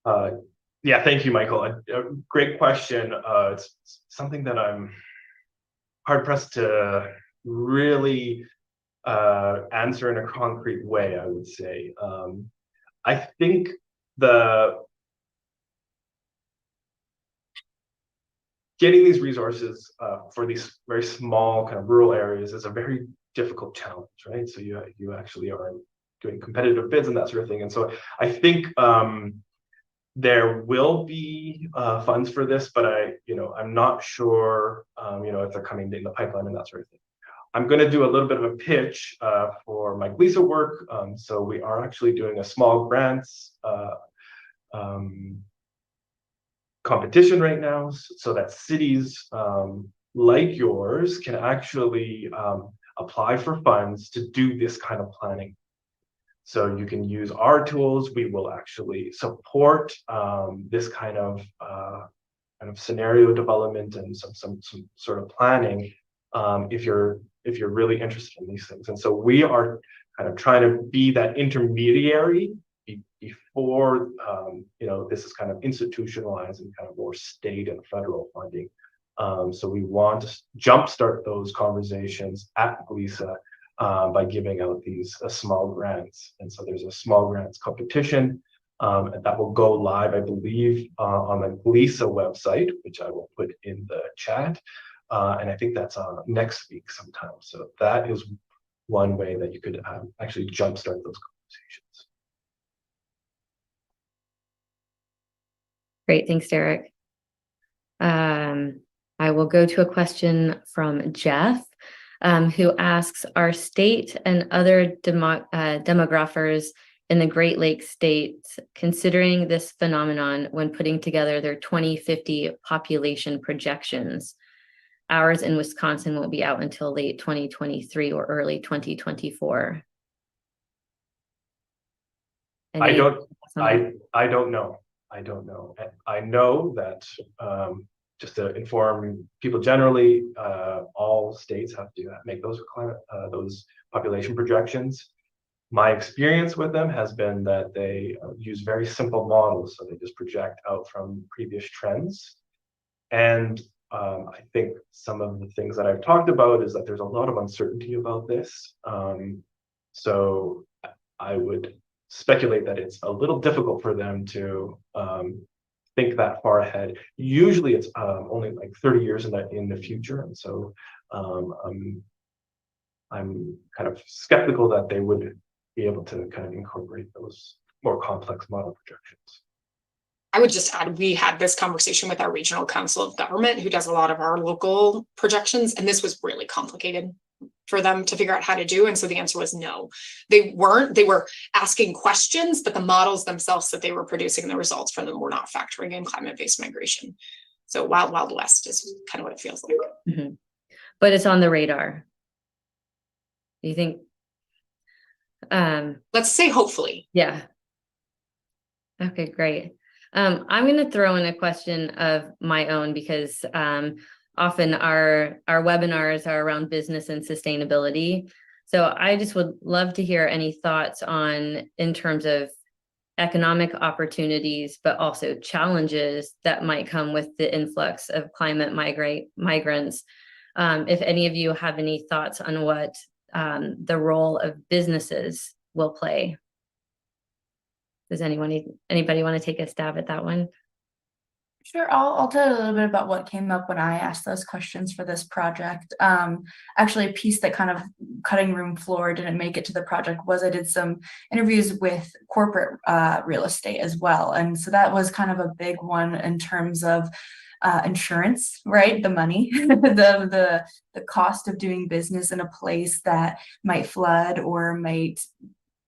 E: Yeah, thank you, Michael. A great question. It's something that I'm hard pressed to really answer in a concrete way, I would say. I think getting these resources for these very small kind of rural areas is a very difficult challenge, right? So you actually are doing competitive bids and that sort of thing. And so I think there will be funds for this, but I'm not sure if they're coming in the pipeline and that sort of thing. I'm going to do a little bit of a pitch for my GLISA work. So we are actually doing a small grants competition right now, so that cities like yours can actually apply for funds to do this kind of planning. So you can use our tools. We will actually support this kind of scenario development and some sort of planning if you're really interested in these things. And so we are kind of trying to be that intermediary before this is kind of institutionalized and kind of more state and federal funding. So we want to jumpstart those conversations at GLISA by giving out these small grants. And so there's a small grants competition And that will go live, I believe, on the GLISA website, which I will put in the chat. And I think that's next week sometime. So that is one way that you could actually jumpstart those conversations.
A: Great, thanks, Derek. I will go to a question from Jeff, who asks, are state and other demographers in the Great Lakes states considering this phenomenon when putting together their 2050 population projections? Ours in Wisconsin won't be out until late 2023 or early 2024.
E: I don't know. I don't know. I know that just to inform people generally, all states have to make those population projections. My experience with them has been that they use very simple models, so they just project out from previous trends. And I think some of the things that I've talked about is that there's a lot of uncertainty about this. So I would speculate that it's a little difficult for them to think that far ahead. Usually it's only like 30 years in the future. And so I'm kind of skeptical that they would be able to kind of incorporate those more complex model projections.
F: I would just add, we had this conversation with our regional council of government who does a lot of our local projections, and this was really complicated for them to figure out how to do. And so the answer was no. They were asking questions, but the models themselves that they were producing, the results from them were not factoring in climate-based migration. So wild, wild west is kind of what it feels like.
A: Mm-hmm. But it's on the radar. Do you think?
F: Let's say hopefully.
A: Yeah. Okay, great. I'm going to throw in a question of my own because often our webinars are around business and sustainability. So I just would love to hear any thoughts on in terms of economic opportunities, but also challenges that might come with the influx of climate migrants. If any of you have any thoughts on what the role of businesses will play. Does anybody want to take a stab at that one?
C: Sure, I'll tell you a little bit about what came up when I asked those questions for this project. Actually, a piece that kind of cutting room floor didn't make it to the project was I did some interviews with corporate real estate as well. And so that was kind of a big one in terms of insurance, right? The money, the cost of doing business in a place that might flood or might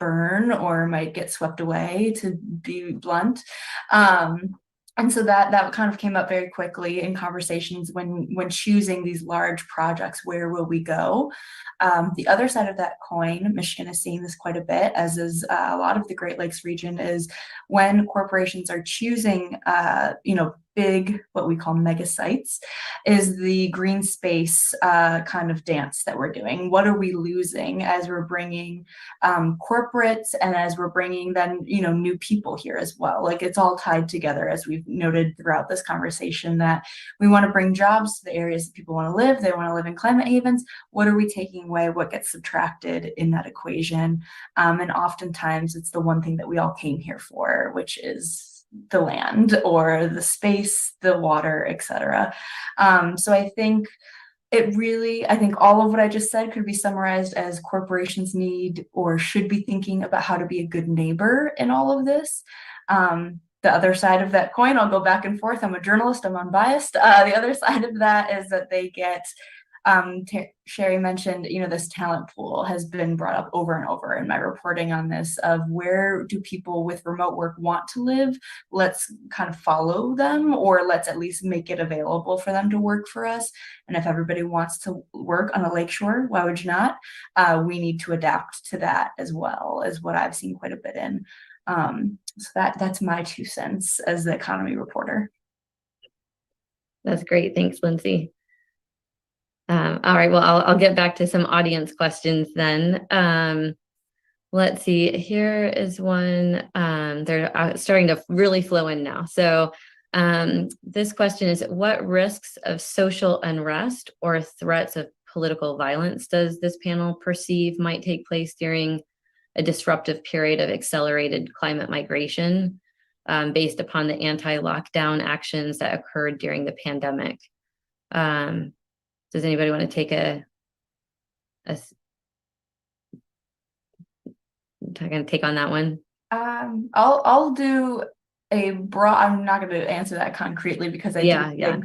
C: burn or might get swept away, to be blunt. And so that kind of came up very quickly in conversations when choosing these large projects. Where will we go? The other side of that coin, Michigan is seeing this quite a bit, as is a lot of the Great Lakes region, is when corporations are choosing, big, what we call mega sites, is the green space kind of dance that we're doing. What are we losing as we're bringing corporates and as we're bringing then, new people here as well? Like, it's all tied together, as we've noted throughout this conversation, that we want to bring jobs to the areas that people want to live. They want to live in climate havens. What are we taking away? What gets subtracted in that equation? And oftentimes it's the one thing that we all came here for, which is the land or the space, the water, etc. So I think all of what I just said could be summarized as corporations need or should be thinking about how to be a good neighbor in all of this. The other side of that coin, I'll go back and forth. I'm a journalist, I'm unbiased. The other side of that is that they get, Sherry mentioned, this talent pool has been brought up over and over in my reporting on this, of where do people with remote work want to live? Let's kind of follow them, or let's at least make it available for them to work for us. And if everybody wants to work on a lakeshore, why would you not? We need to adapt to that as well, as what I've seen quite a bit in. So that's my 2 cents as the economy reporter.
A: That's great. Thanks, Lindsay. All right, well, I'll get back to some audience questions then. Let's see, here is one. They're starting to really flow in now. So this question is, what risks of social unrest or threats of political violence does this panel perceive might take place during a disruptive period of accelerated climate migration based upon the anti-lockdown actions that occurred during the pandemic. Does anybody want to take a take on that one?
C: I'll do a broad. I'm not going to answer that concretely because I do think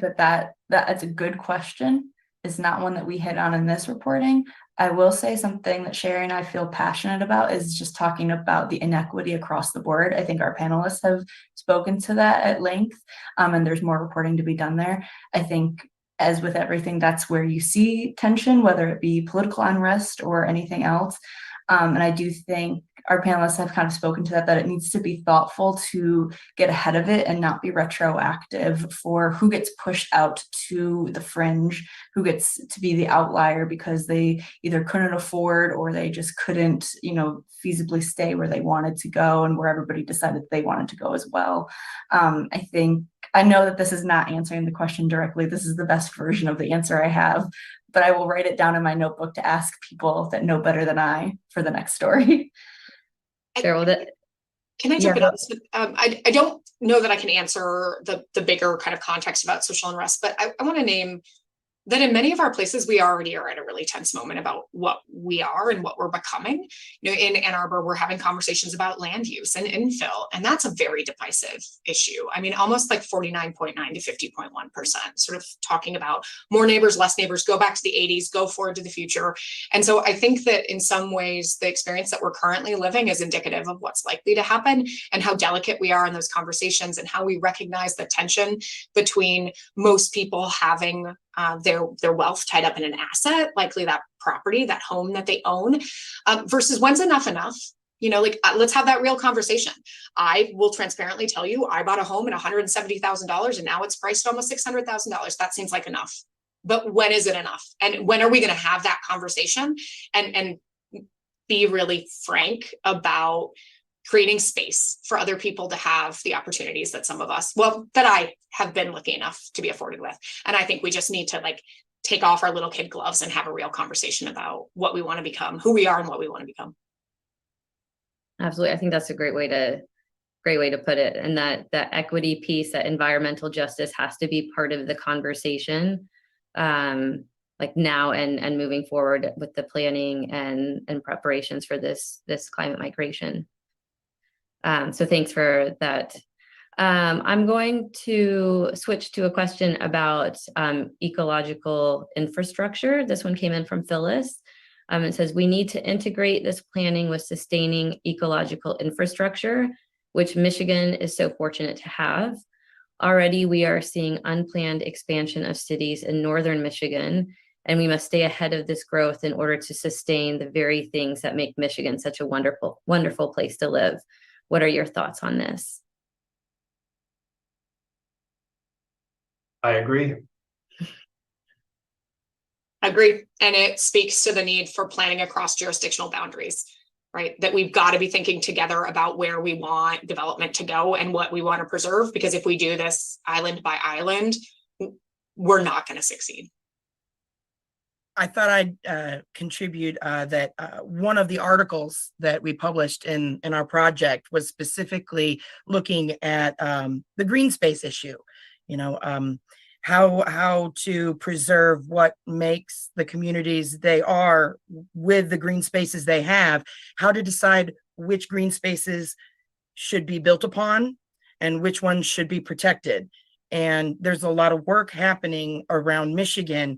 C: that's a good question. It's not one that we hit on in this reporting. I will say something that Sherry and I feel passionate about is just talking about the inequity across the board. I think our panelists have spoken to that at length, and there's more reporting to be done there. I think, as with everything, that's where you see tension, whether it be political unrest or anything else. And I do think our panelists have kind of spoken to that it needs to be thoughtful to get ahead of it and not be retroactive for who gets pushed out to the fringe, who gets to be the outlier because they either couldn't afford or they just couldn't, feasibly stay where they wanted to go and where everybody decided they wanted to go as well. I know that this is not answering the question directly. This is the best version of the answer I have, but I will write it down in my notebook to ask people that know better than I for the next story.
A: Sure.
F: Can I jump in on this? I don't know that I can answer the bigger kind of context about social unrest, but I want to name that in many of our places, we already are at a really tense moment about what we are and what we're becoming. In Ann Arbor, we're having conversations about land use and infill, and that's a very divisive issue. I mean, almost like 49.9 to 50.1%, sort of talking about more neighbors, less neighbors, go back to the 80s, go forward to the future. And so I think that in some ways, the experience that we're currently living is indicative of what's likely to happen and how delicate we are in those conversations and how we recognize the tension between most people having their wealth tied up in an asset, likely that property, that home that they own, versus when's enough. Let's have that real conversation. I will transparently tell you, I bought a home at $170,000 and now it's priced almost $600,000. That seems like enough. But when is it enough? And when are we going to have that conversation and be really frank about creating space for other people to have the opportunities that some of us, that I have been lucky enough to be afforded with. And I think we just need to take off our little kid gloves and have a real conversation about what we want to become, who we are and what we want to become.
A: Absolutely. I think that's a great way to put it. And that equity piece, that environmental justice has to be part of the conversation, now and moving forward with the planning and preparations for this climate migration. So thanks for that. I'm going to switch to a question about ecological infrastructure. This one came in from Phyllis. It says, we need to integrate this planning with sustaining ecological infrastructure, which Michigan is so fortunate to have. Already, we are seeing unplanned expansion of cities in northern Michigan, and we must stay ahead of this growth in order to sustain the very things that make Michigan such a wonderful, wonderful place to live. What are your thoughts on this?
E: I agree.
F: Agree. And it speaks to the need for planning across jurisdictional boundaries, right? That we've got to be thinking together about where we want development to go and what we want to preserve. Because if we do this island by island, we're not going to succeed.
B: I thought I'd contribute that one of the articles that we published in our project was specifically looking at the green space issue, how to preserve what makes the communities they are with the green spaces they have, how to decide which green spaces should be built upon and which ones should be protected. And there's a lot of work happening around Michigan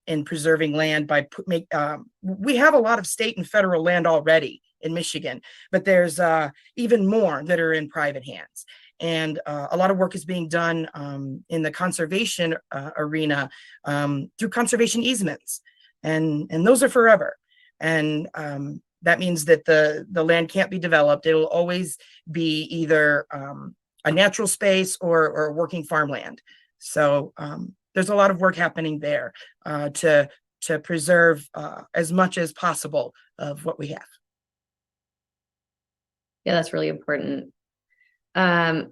B: in preserving land we have a lot of state and federal land already in Michigan, but there's even more that are in private hands. And a lot of work is being done in the conservation arena through conservation easements, and those are forever. And that means that the land can't be developed. It'll always be either a natural space or working farmland. So there's a lot of work happening there to preserve as much as possible of what we have.
A: Yeah, that's really important. And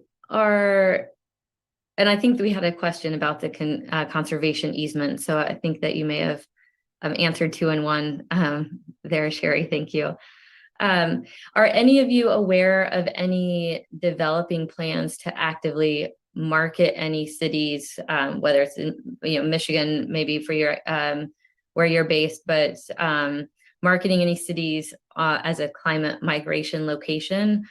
A: I think we had a question about the conservation easement. So I think that you may have answered 2 in 1 there, Sherry. Thank you. Are any of you aware of any developing plans to actively market any cities, whether it's in Michigan, maybe for your where you're based, but marketing any cities as a climate migration location?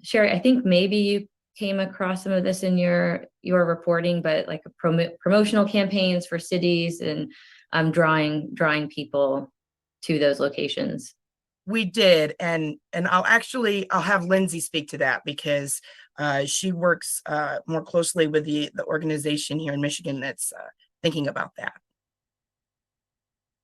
A: Sherry, I think maybe you came across some of this in your reporting, but like promotional campaigns for cities and drawing people to those locations.
B: We did, and I'll have Lindsay speak to that because she works more closely with the organization here in Michigan that's thinking about that.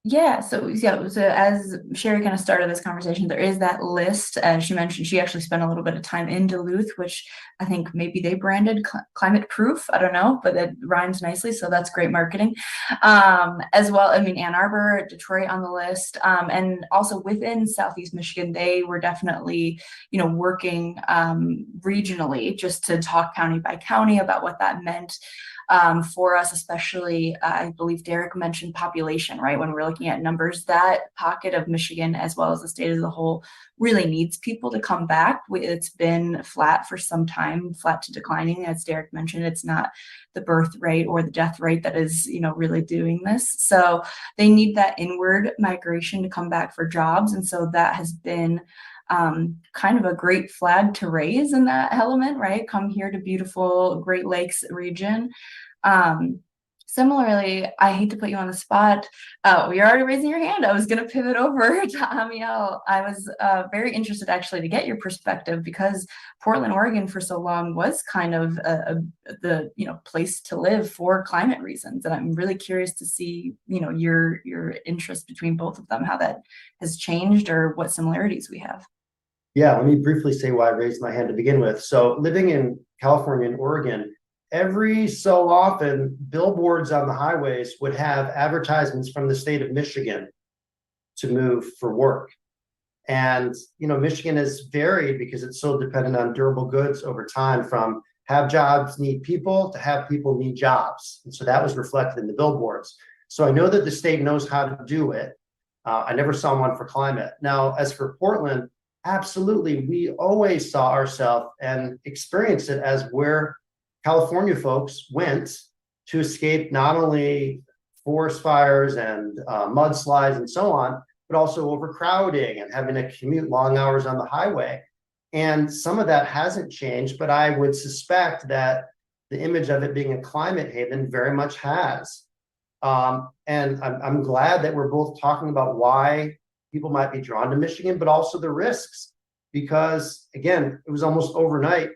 C: Yeah, so as Sherry kind of started this conversation, there is that list. As she mentioned, she actually spent a little bit of time in Duluth, which I think maybe they branded climate proof. I don't know, but it rhymes nicely, so that's great marketing. As well, I mean, Ann Arbor, Detroit on the list, and also within Southeast Michigan, they were definitely, working regionally just to talk county by county about what that meant. For us, especially, I believe Derek mentioned population, right? When we're looking at numbers, that pocket of Michigan, as well as the state as a whole, really needs people to come back. It's been flat for some time, flat to declining. As Derek mentioned, it's not the birth rate or the death rate that is, really doing this. So they need that inward migration to come back for jobs. And so that has been kind of a great flag to raise in that element, right? Come here to beautiful Great Lakes region. Similarly, I hate to put you on the spot. You're already raising your hand. I was going to pivot over to Amiel. I was very interested actually to get your perspective because Portland, Oregon for so long was kind of the place to live for climate reasons. And I'm really curious to see, your interest between both of them, how that has changed or what similarities we have.
D: Yeah, let me briefly say why I raised my hand to begin with. So living in California and Oregon, every so often, billboards on the highways would have advertisements from the state of Michigan to move for work. And, Michigan is varied because it's so dependent on durable goods over time, from have jobs need people to have people need jobs. And so that was reflected in the billboards. So I know that the state knows how to do it. I never saw one for climate. Now, as for Portland, absolutely, we always saw ourselves and experienced it as where California folks went to escape not only forest fires and mudslides and so on, but also overcrowding and having to commute long hours on the highway. And some of that hasn't changed, but I would suspect that the image of it being a climate haven very much has. And I'm glad that we're both talking about why people might be drawn to Michigan, but also the risks, because again, it was almost overnight.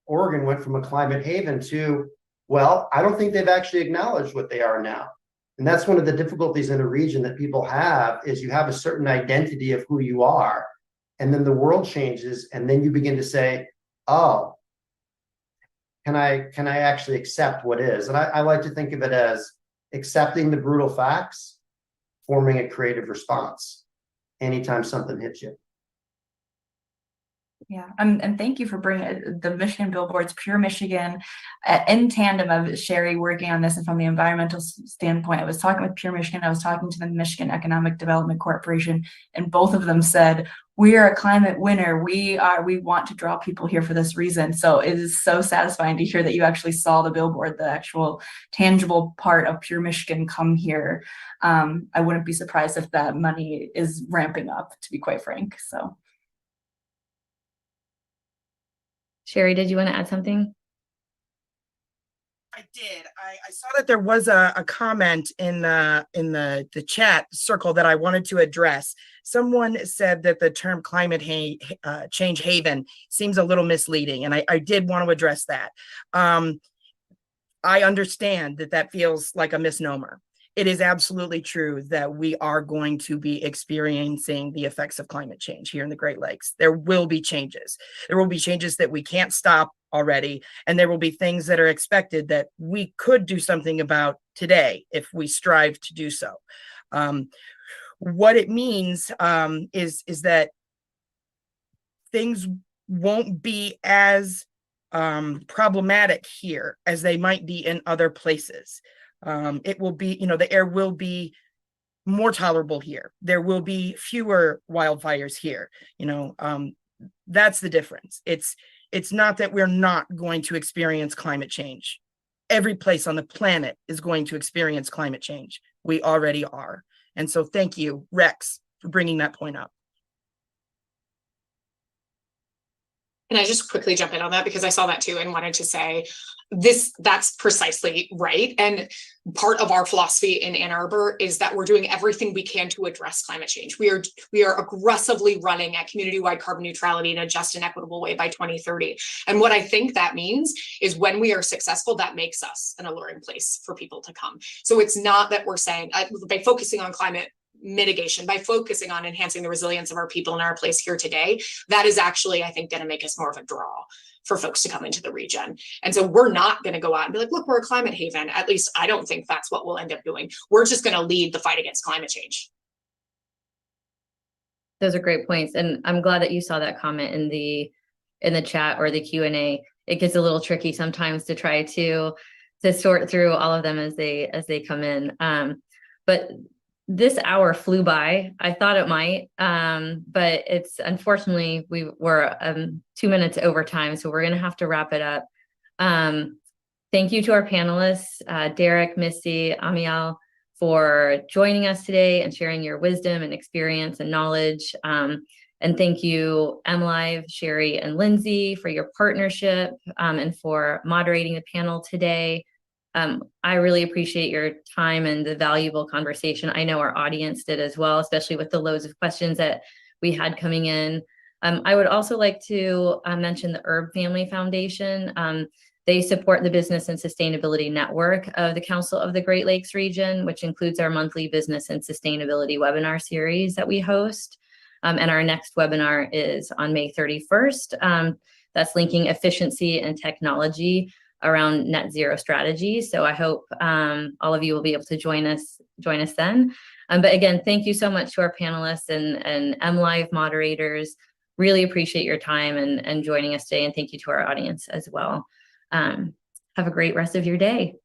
D: Oregon went from a climate haven to, well, I don't think they've actually acknowledged what they are now. And that's one of the difficulties in a region that people have, is you have a certain identity of who you are, and then the world changes, and then you begin to say, oh, can I actually accept what is? And I like to think of it as accepting the brutal facts, forming a creative response anytime something hits you.
C: Yeah, and thank you for bringing the Michigan billboards, Pure Michigan, in tandem of Sherry working on this. And from the environmental standpoint, I was talking with Pure Michigan, I was talking to the Michigan Economic Development Corporation, and both of them said, we are a climate winner. We want to draw people here for this reason. So it is so satisfying to hear that you actually saw the billboard, the actual tangible part of Pure Michigan come here. I wouldn't be surprised if that money is ramping up, to be quite frank. So.
A: Sherry, did you want to add something?
B: I did. I saw that there was a comment in the chat circle that I wanted to address. Someone said that the term climate change haven seems a little misleading, and I did want to address that. I understand that feels like a misnomer. It is absolutely true that we are going to be experiencing the effects of climate change here in the Great Lakes. There will be changes. There will be changes that we can't stop already, and there will be things that are expected that we could do something about today if we strive to do so. What it means is that things won't be as problematic here as they might be in other places. It will be, the air will be more tolerable here. There will be fewer wildfires here. That's the difference. It's not that we're not going to experience climate change. Every place on the planet is going to experience climate change. We already are. And so thank you, Rex, for bringing that point up.
F: Can I just quickly jump in on that, because I saw that too and wanted to say that's precisely right. And part of our philosophy in Ann Arbor is that we're doing everything we can to address climate change. We are aggressively running at community-wide carbon neutrality in a just and equitable way by 2030. And what I think that means is when we are successful, that makes us an alluring place for people to come. So it's not that we're saying by focusing on climate mitigation, by focusing on enhancing the resilience of our people and our place here today, that is actually, I think, going to make us more of a draw for folks to come into the region. And so we're not going to go out and be like, look, we're a climate haven. At least I don't think that's what we'll end up doing. We're just going to lead the fight against climate change.
A: Those are great points. And I'm glad that you saw that comment in the chat or the Q&A. It gets a little tricky sometimes to try to sort through all of them as they come in. But this hour flew by. I thought it might, but it's unfortunately we were 2 minutes over time, so we're going to have to wrap it up. Thank you to our panelists, Derek, Misty, Amiel, for joining us today and sharing your wisdom and experience and knowledge. And thank you, MLive, Sherry, and Lindsay, for your partnership and for moderating the panel today. I really appreciate your time and the valuable conversation. I know our audience did as well, especially with the loads of questions that we had coming in. I would also like to mention the Herb Family Foundation. They support the Business and Sustainability Network of the Council of the Great Lakes region, which includes our monthly Business and Sustainability webinar series that we host. And our next webinar is on May 31st. That's linking efficiency and technology around net zero strategies. So I hope all of you will be able to join us then. But again, thank you so much to our panelists and MLive moderators. Really appreciate your time and joining us today. And thank you to our audience as well. Have a great rest of your day.